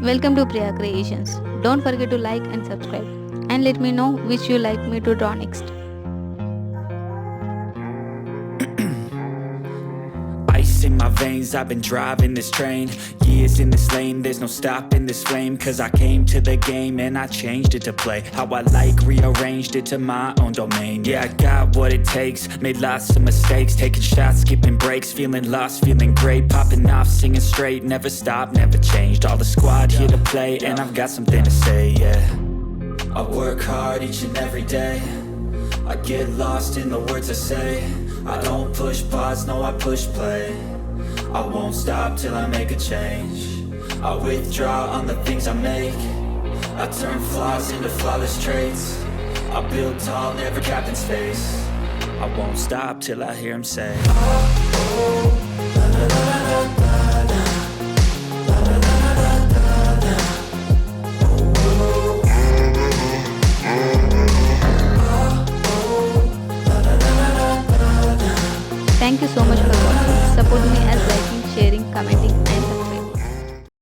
Welcome to Priya Creations. Don't forget to like and subscribe and let me know which you like me to draw next. Ice in my veins, I've been driving this train. Years in this lane, there's no stopping this flame. Cause I came to the game and I changed it to play how I like, rearranged it to my own domain. Yeah, I got what it takes, made lots of mistakes, taking shots, skipping breaks, feeling lost, feeling great, popping off, singing straight, never stopped, never changed. All the squad here to play and I've got something to say, yeah. I work hard each and every day, I get lost in the words I say. I don't push pause, no I push play. I won't stop till I make a change. I withdraw on the things I make. I turn flaws into flawless traits. I build tall, never capped in space. I won't stop till I hear him say, Thank you so much for watching. Support me as liking, sharing, commenting and subscribing.